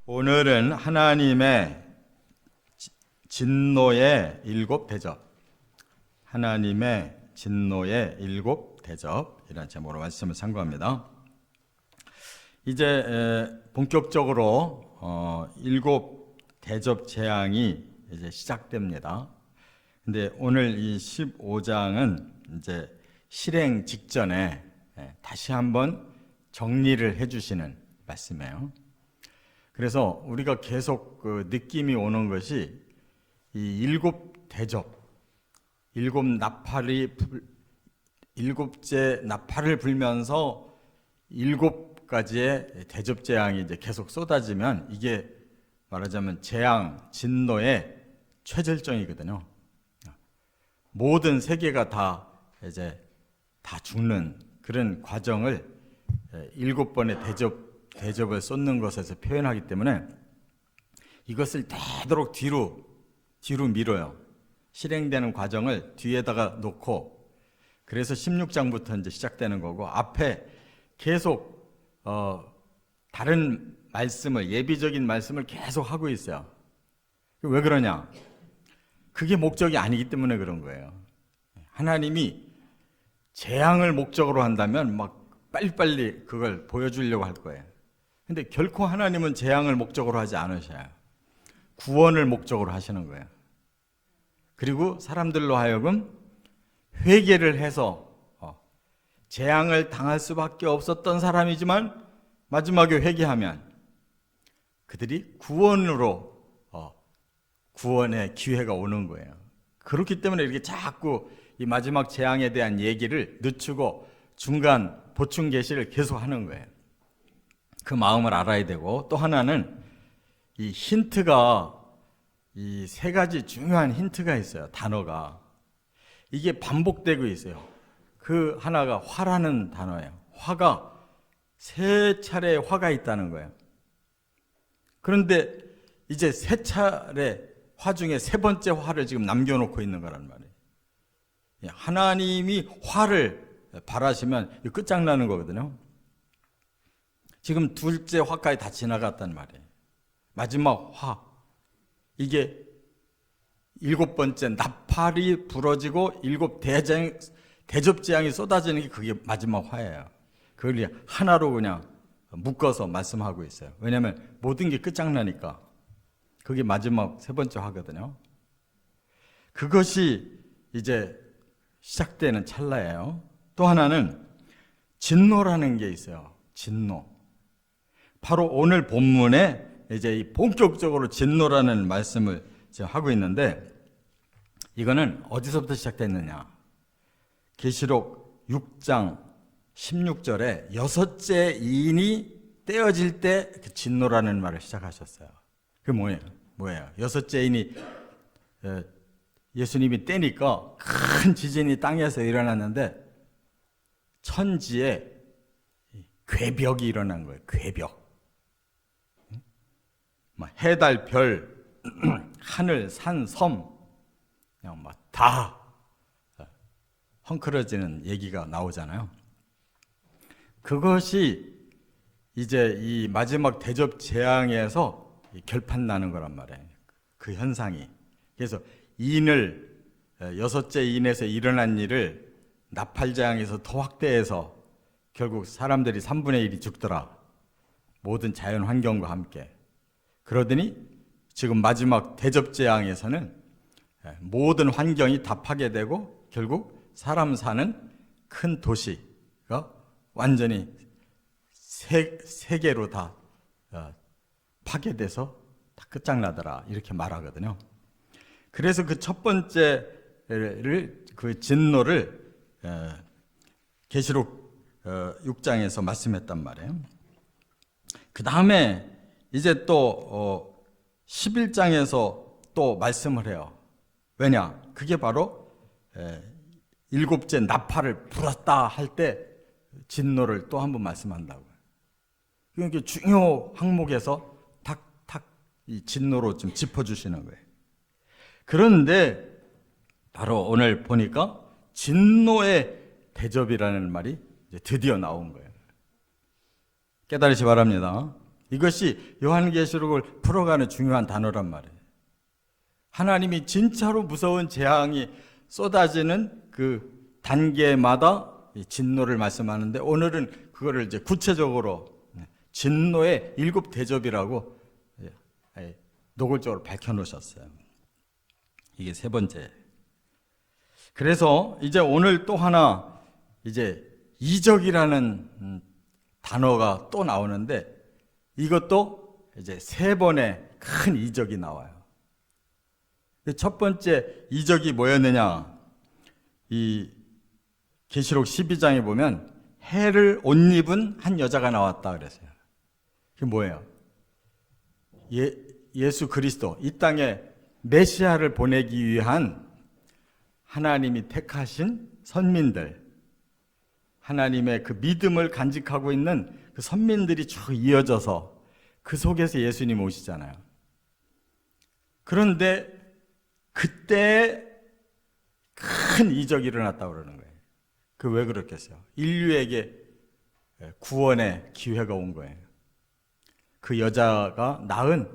오늘은 하나님의 진노의 7대접, 하나님의 진노의 7대접 이라는 제목으로 말씀을 상고합니다. 이제 본격적으로 7대접 재앙이 이제 시작됩니다. 근데 오늘 이 15장은 이제 실행 직전에 다시 한번 정리를 해주시는 말씀이에요. 그래서 우리가 계속 그 느낌이 오는 것이 이 7대접, 7째 나팔을 불면서 7가지의 대접 재앙이 이제 계속 쏟아지면 이게 말하자면 재앙, 진노의 최절정이거든요. 모든 세계가 다 이제 다 죽는 그런 과정을 7번의 대접을 쏟는 것에서 표현하기 때문에 이것을 되도록 뒤로 밀어요. 실행되는 과정을 뒤에다가 놓고, 그래서 16장부터 이제 시작되는 거고, 앞에 계속 다른 말씀을, 예비적인 말씀을 계속 하고 있어요. 왜 그러냐? 그게 목적이 아니기 때문에 그런 거예요. 하나님이 재앙을 목적으로 한다면 막 빨리빨리 그걸 보여주려고 할 거예요. 근데 결코 하나님은 재앙을 목적으로 하지 않으셔요. 구원을 목적으로 하시는 거예요. 그리고 사람들로 하여금 회개를 해서 재앙을 당할 수밖에 없었던 사람이지만 마지막에 회개하면 그들이 구원의 기회가 오는 거예요. 그렇기 때문에 이렇게 자꾸 이 마지막 재앙에 대한 얘기를 늦추고 중간 보충 계시를 계속 하는 거예요. 그 마음을 알아야 되고, 또 하나는 이 힌트가, 이 3가지 중요한 힌트가 있어요. 단어가 이게 반복되고 있어요. 그 하나가 화라는 단어예요. 화가 3차례 화가 있다는 거예요. 그런데 이제 3차례 화 중에 3번째 화를 지금 남겨놓고 있는 거란 말이에요. 하나님이 화를 바라시면 끝장나는 거거든요. 지금 2째 화까지 다 지나갔단 말이에요. 마지막 화, 이게 7번째 나팔이 부러지고 7대접 재앙이 쏟아지는 게 그게 마지막 화예요. 그걸 하나로 그냥 묶어서 말씀하고 있어요. 왜냐하면 모든 게 끝장나니까. 그게 마지막 3번째 화거든요. 그것이 이제 시작되는 찰나예요. 또 하나는 진노라는 게 있어요. 진노. 바로 오늘 본문에 이제 본격적으로 진노라는 말씀을 지금 하고 있는데, 이거는 어디서부터 시작됐느냐? 계시록 6장 16절에 6째 인이 떼어질 때 그 진노라는 말을 시작하셨어요. 그게 뭐예요? 6째 인이 예수님이 떼니까 큰 지진이 땅에서 일어났는데 천지에 괴벽이 일어난 거예요. 괴벽. 해, 달, 별, 하늘, 산, 섬, 그냥 다 헝클어지는 얘기가 나오잖아요. 그것이 이제 이 마지막 대접 재앙에서 결판 나는 거란 말이에요. 그 현상이. 그래서 6째 인에서 일어난 일을 나팔재앙에서 더 확대해서 결국 사람들이 3분의 1이 죽더라. 모든 자연 환경과 함께. 그러더니 지금 마지막 대접재앙에서는 모든 환경이 다 파괴되고 결국 사람 사는 큰 도시가 완전히 세계로 다 파괴돼서 다 끝장나더라, 이렇게 말하거든요. 그래서 그 첫 번째를, 그 진노를 계시록 6장에서 말씀했단 말이에요. 그 다음에 이제 또 11장에서 또 말씀을 해요. 왜냐? 그게 바로 7째 나팔을 불었다 할 때 진노를 또 한 번 말씀한다고요. 그러니까 중요 항목에서 탁탁 이 진노로 좀 짚어주시는 거예요. 그런데 바로 오늘 보니까 진노의 대접이라는 말이 이제 드디어 나온 거예요. 깨달으시 바랍니다. 이것이 요한계시록을 풀어가는 중요한 단어란 말이에요. 하나님이 진짜로 무서운 재앙이 쏟아지는 그 단계마다 진노를 말씀하는데, 오늘은 그거를 이제 구체적으로 진노의 7 대접이라고 노골적으로 밝혀놓으셨어요. 이게 3번째. 그래서 이제 오늘 또 하나 이제 이적이라는 단어가 또 나오는데, 이것도 이제 3번의 큰 이적이 나와요. 첫 번째 이적이 뭐였느냐? 이 계시록 12장에 보면 해를 옷 입은 한 여자가 나왔다 그랬어요. 그게 뭐예요? 예수 그리스도, 이 땅에 메시아를 보내기 위한 하나님이 택하신 선민들, 하나님의 그 믿음을 간직하고 있는 그 선민들이 쭉 이어져서 그 속에서 예수님 오시잖아요. 그런데 그때 큰 이적이 일어났다고 그러는 거예요. 그 왜 그렇겠어요? 인류에게 구원의 기회가 온 거예요. 그 여자가 낳은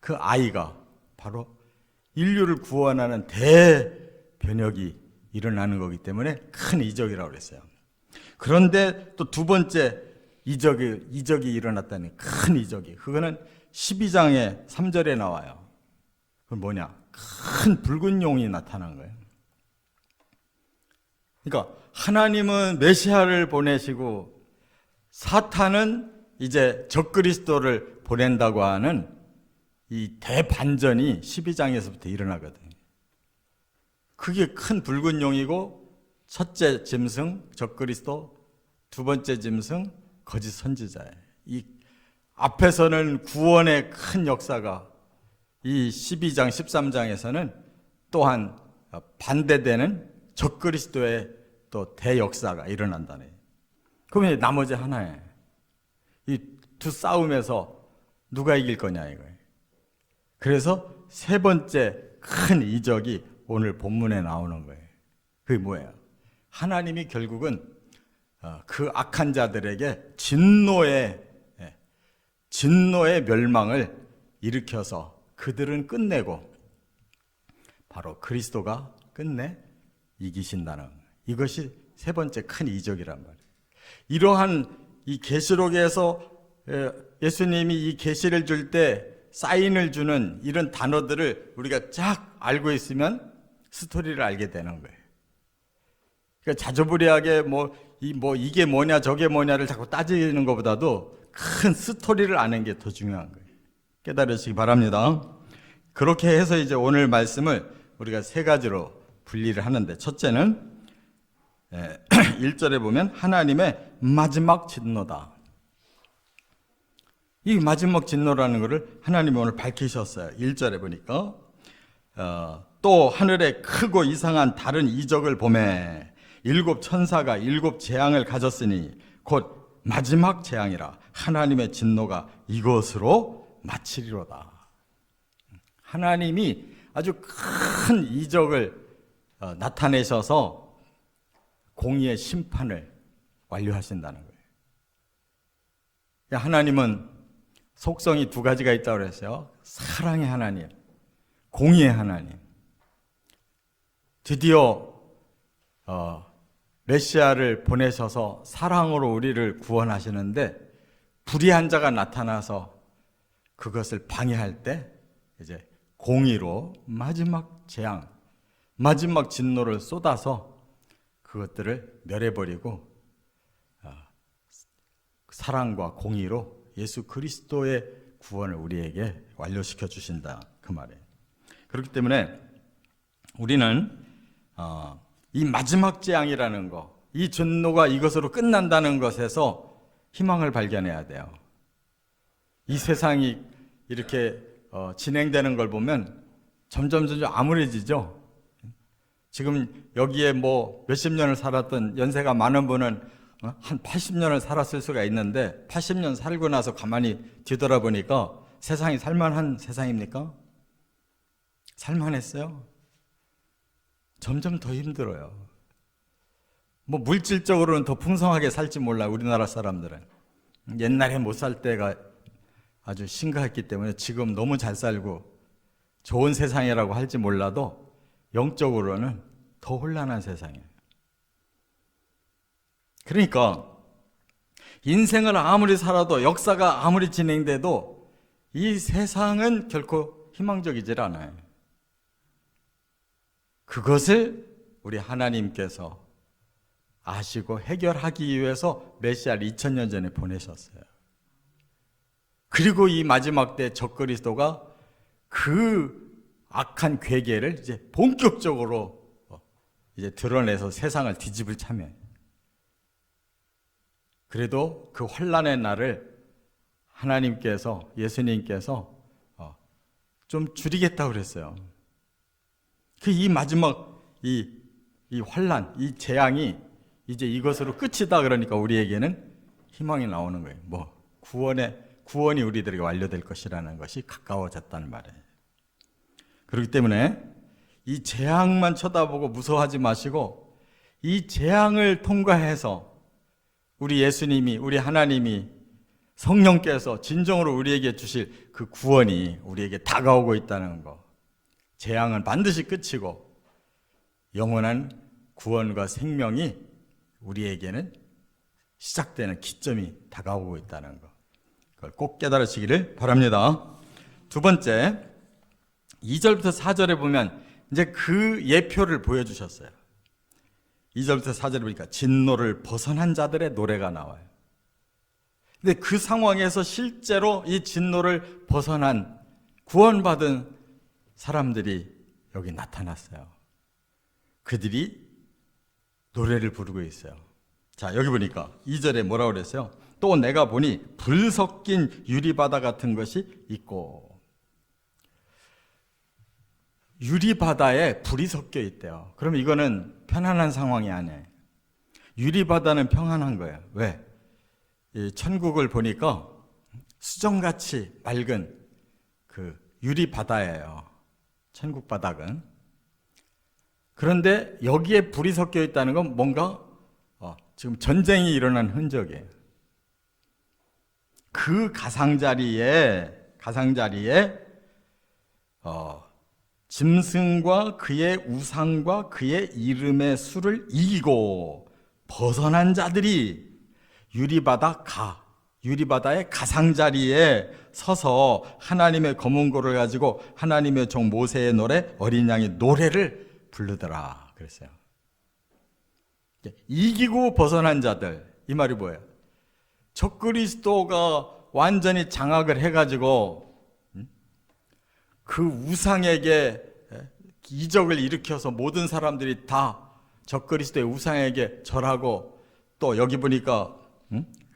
그 아이가 바로 인류를 구원하는 대변혁이 일어나는 거기 때문에 큰 이적이라고 그랬어요. 그런데 또 2번째 이적이 일어났다니, 큰 이적이. 그거는 12장의 3절에 나와요. 그건 뭐냐? 큰 붉은 용이 나타난 거예요. 그러니까 하나님은 메시아를 보내시고 사탄은 이제 적그리스도를 보낸다고 하는 이 대반전이 12장에서부터 일어나거든요. 그게 큰 붉은 용이고, 첫째 짐승 적그리스도, 2번째 짐승 거짓 선지자예요. 이 앞에서는 구원의 큰 역사가, 이 12장 13장에서는 또한 반대되는 적그리스도의 또 대역사가 일어난다네. 그러면 나머지 하나에 이 두 싸움에서 누가 이길 거냐 이거예요. 그래서 3번째 큰 이적이 오늘 본문에 나오는 거예요. 그게 뭐예요? 하나님이 결국은 그 악한 자들에게 진노의 멸망을 일으켜서 그들은 끝내고 바로 그리스도가 끝내 이기신다는, 이것이 3번째 큰 이적이란 말이에요. 이러한 이 계시록에서 예수님이 이 계시를 줄 때 사인을 주는 이런 단어들을 우리가 쫙 알고 있으면 스토리를 알게 되는 거예요. 그러니까 자조부리하게 이게 뭐냐 저게 뭐냐를 자꾸 따지는 것보다도 큰 스토리를 아는 게 더 중요한 거예요. 깨달으시기 바랍니다. 그렇게 해서 이제 오늘 말씀을 우리가 3가지로 분리를 하는데, 첫째는 1절에 보면 하나님의 마지막 진노다. 이 마지막 진노라는 것을 하나님이 오늘 밝히셨어요. 1절에 보니까 또 하늘에 크고 이상한 다른 이적을 보매 7 천사가 7 재앙을 가졌으니 곧 마지막 재앙이라 하나님의 진노가 이것으로 마치리로다. 하나님이 아주 큰 이적을 나타내셔서 공의의 심판을 완료하신다는 거예요. 하나님은 속성이 2가지가 있다고 그랬어요. 사랑의 하나님, 공의의 하나님. 드디어 메시아를 보내셔서 사랑으로 우리를 구원하시는데, 불의한 자가 나타나서 그것을 방해할 때 이제 공의로 마지막 재앙, 마지막 진노를 쏟아서 그것들을 멸해버리고 사랑과 공의로 예수 그리스도의 구원을 우리에게 완료시켜 주신다, 그 말이에요. 그렇기 때문에 우리는 이 마지막 재앙이라는 거, 이 진노가 이것으로 끝난다는 것에서 희망을 발견해야 돼요. 이 세상이 이렇게 진행되는 걸 보면 점점 암울해지죠. 지금 여기에 몇십 년을 살았던 연세가 많은 분은 한 80년을 살았을 수가 있는데, 80년 살고 나서 가만히 뒤돌아보니까 세상이 살만한 세상입니까? 살만했어요? 점점 더 힘들어요. 물질적으로는 더 풍성하게 살지 몰라요, 우리나라 사람들은. 옛날에 못 살 때가 아주 심각했기 때문에 지금 너무 잘 살고 좋은 세상이라고 할지 몰라도 영적으로는 더 혼란한 세상이에요. 그러니까 인생을 아무리 살아도 역사가 아무리 진행돼도 이 세상은 결코 희망적이질 않아요. 그것을 우리 하나님께서 아시고 해결하기 위해서 메시아를 2000년 전에 보내셨어요. 그리고 이 마지막 때 적그리스도가 그 악한 괴계를 이제 본격적으로 이제 드러내서 세상을 뒤집을 참여해요. 그래도 그 환난의 날을 하나님께서, 예수님께서 좀 줄이겠다고 그랬어요. 이 마지막 이 환난, 이 재앙이 이제 이것으로 끝이다 그러니까 우리에게는 희망이 나오는 거예요. 뭐 구원이 우리들에게 완료될 것이라는 것이 가까워졌다는 말이에요. 그렇기 때문에 이 재앙만 쳐다보고 무서워하지 마시고 이 재앙을 통과해서 우리 예수님이, 우리 하나님이, 성령께서 진정으로 우리에게 주실 그 구원이 우리에게 다가오고 있다는 것. 재앙은 반드시 끝이고 영원한 구원과 생명이 우리에게는 시작되는 기점이 다가오고 있다는 것. 그걸 꼭 깨달으시기를 바랍니다. 두 번째, 2절부터 4절에 보면 이제 그 예표를 보여주셨어요. 2절부터 4절에 보니까 진노를 벗어난 자들의 노래가 나와요. 근데 그 상황에서 실제로 이 진노를 벗어난 구원받은 사람들이 여기 나타났어요. 그들이 노래를 부르고 있어요. 자, 여기 보니까 2절에 뭐라고 그랬어요? 또 내가 보니 불 섞인 유리바다 같은 것이 있고, 유리바다에 불이 섞여 있대요. 그럼 이거는 편안한 상황이 아니에요. 유리바다는 평안한 거예요. 왜? 이 천국을 보니까 수정같이 맑은 그 유리바다예요. 천국 바닥은. 그런데 여기에 불이 섞여 있다는 건 뭔가 지금 전쟁이 일어난 흔적이에요. 그 가상자리에 짐승과 그의 우상과 그의 이름의 수를 이기고 벗어난 자들이 유리바다의 가상자리에 서서 하나님의 검은고를 가지고 하나님의 종 모세의 노래, 어린 양의 노래를 부르더라 그랬어요. 이기고 벗어난 자들, 이 말이 뭐예요? 적그리스도가 완전히 장악을 해가지고 그 우상에게 이적을 일으켜서 모든 사람들이 다 적그리스도의 우상에게 절하고, 또 여기 보니까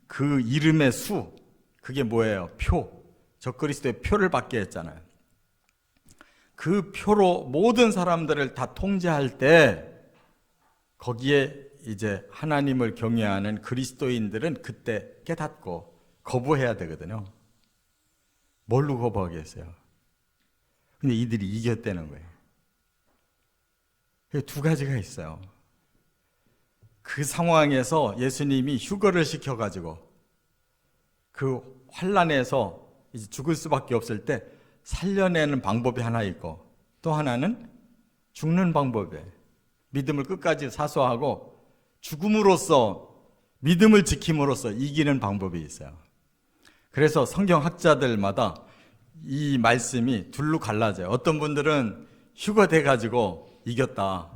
그 이름의 수, 그게 뭐예요? 표. 적그리스도의 표를 받게 했잖아요. 그 표로 모든 사람들을 다 통제할 때 거기에 이제 하나님을 경외하는 그리스도인들은 그때 깨닫고 거부해야 되거든요. 뭘로 거부하겠어요? 근데 이들이 이겼다는 거예요. 두 가지가 있어요. 그 상황에서 예수님이 휴거를 시켜가지고 그 환난에서 이제 죽을 수밖에 없을 때 살려내는 방법이 하나 있고, 또 하나는 죽는 방법이에요. 믿음을 끝까지 사수하고 죽음으로써, 믿음을 지킴으로써 이기는 방법이 있어요. 그래서 성경학자들마다 이 말씀이 둘로 갈라져요. 어떤 분들은 휴거돼 가지고 이겼다.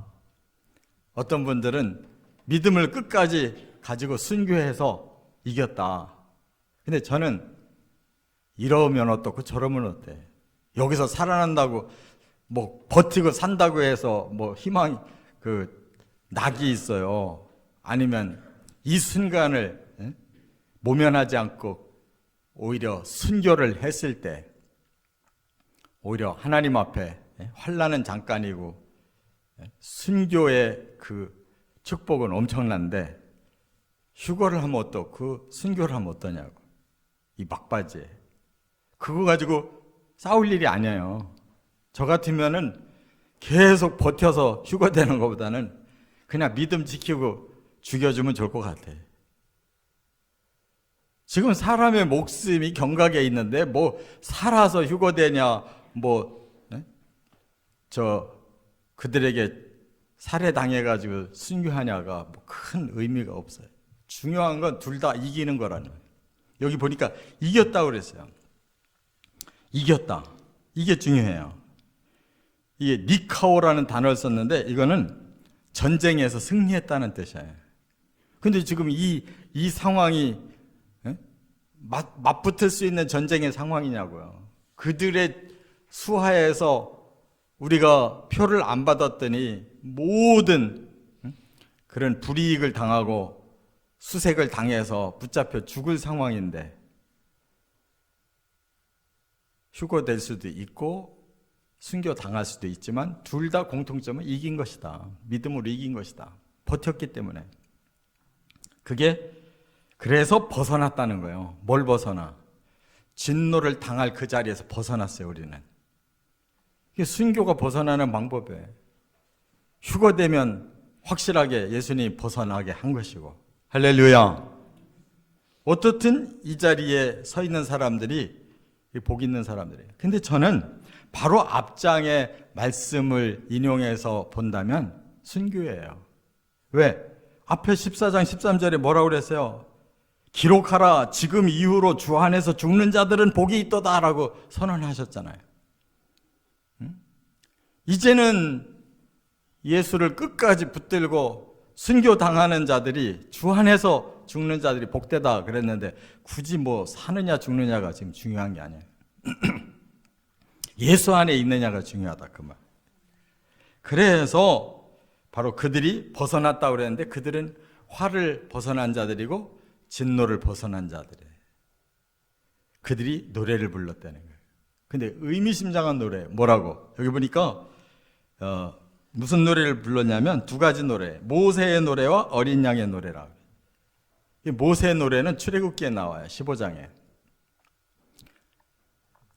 어떤 분들은 믿음을 끝까지 가지고 순교해서 이겼다. 근데 저는 이러면 어떻고 저러면 어때? 여기서 살아난다고 뭐 버티고 산다고 해서 뭐 희망 낙이 있어요. 아니면 이 순간을 모면하지 않고 오히려 순교를 했을 때 오히려 하나님 앞에 환난은 잠깐이고 순교의 그 축복은 엄청난데, 휴거를 하면 어떻고 순교를 하면 어떠냐고. 이 막바지에 그거 가지고 싸울 일이 아니에요. 저 같으면은 계속 버텨서 휴거되는 것보다는 그냥 믿음 지키고 죽여주면 좋을 것 같아. 지금 사람의 목숨이 경각에 있는데 뭐 살아서 휴거되냐, 그들에게 살해당해가지고 순교하냐가 뭐 큰 의미가 없어요. 중요한 건 둘 다 이기는 거라는 거예요. 여기 보니까 이겼다고 그랬어요. 이겼다. 이게 중요해요. 이게 니카오라는 단어를 썼는데 이거는 전쟁에서 승리했다는 뜻이에요. 근데 지금 이 상황이 맞붙을 수 있는 전쟁의 상황이냐고요. 그들의 수하에서 우리가 표를 안 받았더니 모든 그런 불이익을 당하고 수색을 당해서 붙잡혀 죽을 상황인데 휴거될 수도 있고 순교 당할 수도 있지만 둘 다 공통점은 이긴 것이다. 믿음으로 이긴 것이다. 버텼기 때문에. 그게 그래서 벗어났다는 거예요. 뭘 벗어나? 진노를 당할 그 자리에서 벗어났어요. 우리는. 이게 순교가 벗어나는 방법이에요. 휴거되면 확실하게 예수님이 벗어나게 한 것이고. 할렐루야. 어떻든 이 자리에 서 있는 사람들이 복 있는 사람들이에요. 근데 저는 바로 앞장의 말씀을 인용해서 본다면 순교예요. 왜? 앞에 14장 13절에 뭐라고 그랬어요? 기록하라. 지금 이후로 주 안에서 죽는 자들은 복이 있도다라고 선언하셨잖아요. 이제는 예수를 끝까지 붙들고 순교당하는 자들이 주 안에서 죽는 자들이 복되다 그랬는데 굳이 뭐 사느냐 죽느냐가 지금 중요한 게 아니에요. 예수 안에 있느냐가 중요하다 그 말. 그래서 바로 그들이 벗어났다고 그랬는데 그들은 화를 벗어난 자들이고 진노를 벗어난 자들이에요. 그들이 노래를 불렀다는 거예요. 근데 의미심장한 노래 뭐라고? 여기 보니까 무슨 노래를 불렀냐면 두 가지 노래, 모세의 노래와 어린 양의 노래라고. 모세의 노래는 출애굽기에 나와요. 15장에.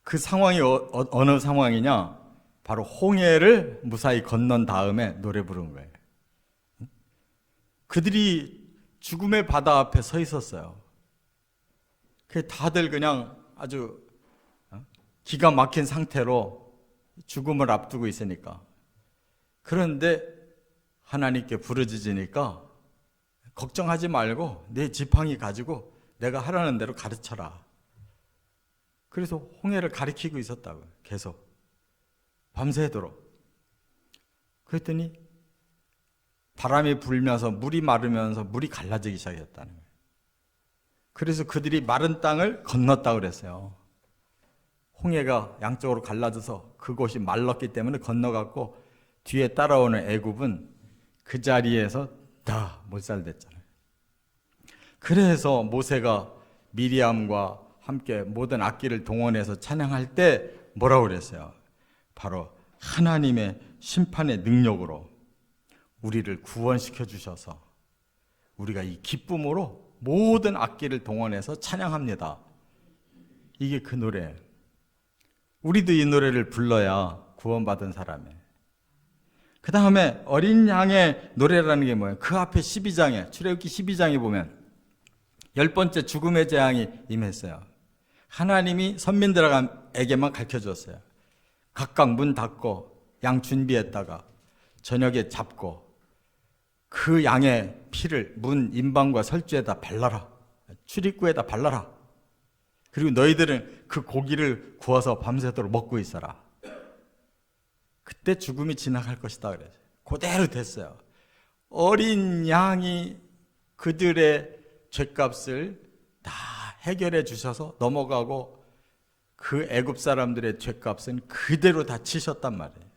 그 상황이 어느 상황이냐? 바로 홍해를 무사히 건넌 다음에 노래 부른 거예요. 그들이 죽음의 바다 앞에 서 있었어요. 다들 그냥 아주 기가 막힌 상태로 죽음을 앞두고 있으니까. 그런데 하나님께 부르짖으니까 걱정하지 말고 내 지팡이 가지고 내가 하라는 대로 가르쳐라. 그래서 홍해를 가리키고 있었다고요. 계속. 밤새도록. 그랬더니 바람이 불면서 물이 마르면서 물이 갈라지기 시작했다는 거예요. 그래서 그들이 마른 땅을 건넜다고 그랬어요. 홍해가 양쪽으로 갈라져서 그곳이 말랐기 때문에 건너갔고 뒤에 따라오는 애굽은 그 자리에서 다 몰살됐잖아요. 그래서 모세가 미리암과 함께 모든 악기를 동원해서 찬양할 때 뭐라고 그랬어요? 바로 하나님의 심판의 능력으로 우리를 구원시켜 주셔서 우리가 이 기쁨으로 모든 악기를 동원해서 찬양합니다. 이게 그 노래예요. 우리도 이 노래를 불러야 구원받은 사람이에요. 그 다음에 어린 양의 노래라는 게 뭐예요? 그 앞에 12장에 출애굽기 12장에 보면 10번째 죽음의 재앙이 임했어요. 하나님이 선민들에게만 가르쳐줬어요. 각각 문 닫고 양 준비했다가 저녁에 잡고 그 양의 피를 문 임방과 설주에다 발라라. 출입구에다 발라라. 그리고 너희들은 그 고기를 구워서 밤새도록 먹고 있어라. 그때 죽음이 지나갈 것이다 그래요. 그대로 됐어요. 어린 양이 그들의 죄값을 다 해결해 주셔서 넘어가고 그 애굽 사람들의 죄값은 그대로 다 치셨단 말이에요.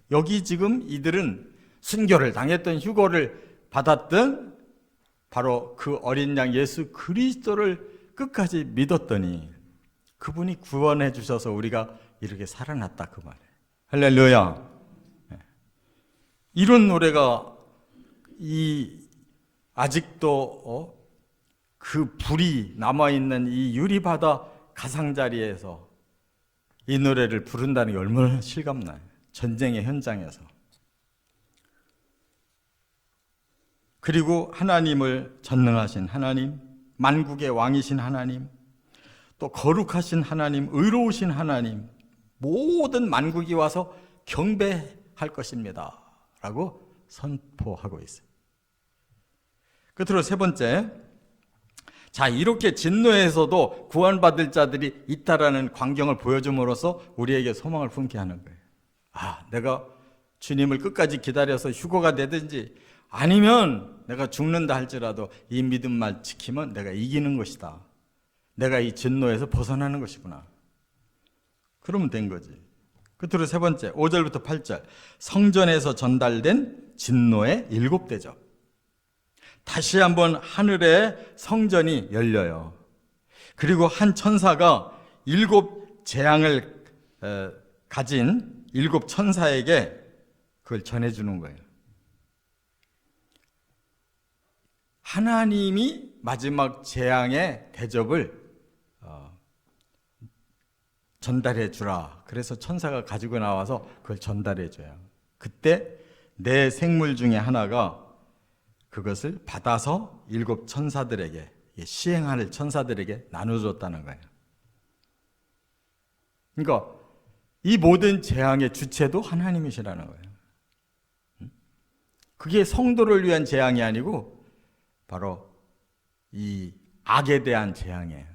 여기 지금 이들은 순교를 당했던 휴거를 받았던 바로 그 어린 양 예수 그리스도를 끝까지 믿었더니 그분이 구원해 주셔서 우리가 이렇게 살아났다 그 말이에요. 할렐루야. 이런 노래가 아직도 그 불이 남아있는 이 유리바다 가상자리에서 이 노래를 부른다는 게 얼마나 실감나요. 전쟁의 현장에서. 그리고 하나님을 전능하신 하나님, 만국의 왕이신 하나님, 또 거룩하신 하나님, 의로우신 하나님, 모든 만국이 와서 경배할 것입니다 라고 선포하고 있어요. 끝으로 세 번째, 자, 이렇게 진노에서도 구원받을 자들이 있다라는 광경을 보여줌으로써 우리에게 소망을 품게 하는 거예요. 아, 내가 주님을 끝까지 기다려서 휴거가 되든지 아니면 내가 죽는다 할지라도 이 믿음만 지키면 내가 이기는 것이다. 내가 이 진노에서 벗어나는 것이구나. 그러면 된 거지. 끝으로 세 번째, 5절부터 8절. 성전에서 전달된 진노의 7 대접. 다시 한번 하늘의 성전이 열려요. 그리고 한 천사가 7 재앙을 가진 7 천사에게 그걸 전해주는 거예요. 하나님이 마지막 재앙의 대접을 전달해 주라. 그래서 천사가 가지고 나와서 그걸 전달해 줘요. 그때 네 생물 중에 하나가 그것을 받아서 7 천사들에게, 시행할 천사들에게 나눠줬다는 거예요. 그러니까 이 모든 재앙의 주체도 하나님이시라는 거예요. 그게 성도를 위한 재앙이 아니고 바로 이 악에 대한 재앙이에요.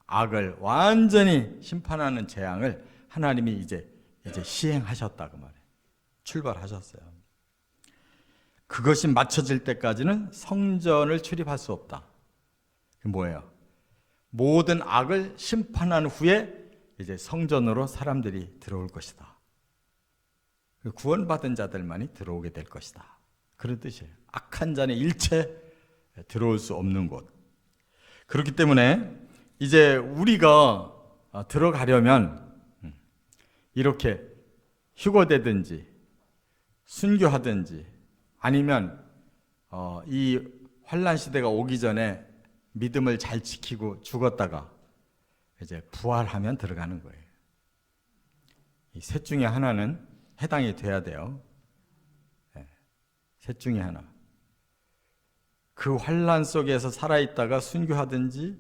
악을 완전히 심판하는 재앙을 하나님이 이제 시행하셨다고 말해요. 출발하셨어요. 그것이 맞춰질 때까지는 성전을 출입할 수 없다. 그게 뭐예요? 모든 악을 심판한 후에 이제 성전으로 사람들이 들어올 것이다. 구원받은 자들만이 들어오게 될 것이다. 그런 뜻이에요. 악한 자는 일체 들어올 수 없는 곳. 그렇기 때문에 이제 우리가 들어가려면 이렇게 휴거되든지 순교하든지 아니면 이 환난 시대가 오기 전에 믿음을 잘 지키고 죽었다가 이제 부활하면 들어가는 거예요. 이 셋 중에 하나는 해당이 돼야 돼요. 셋 중에 하나. 그 환난 속에서 살아있다가 순교하든지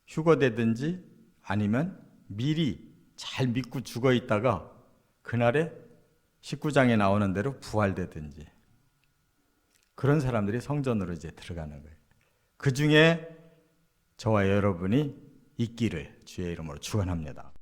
휴거되든지 아니면 미리 잘 믿고 죽어있다가 그날에 19장에 나오는 대로 부활되든지 그런 사람들이 성전으로 이제 들어가는 거예요. 그 중에 저와 여러분이 있기를 주의 이름으로 축원합니다.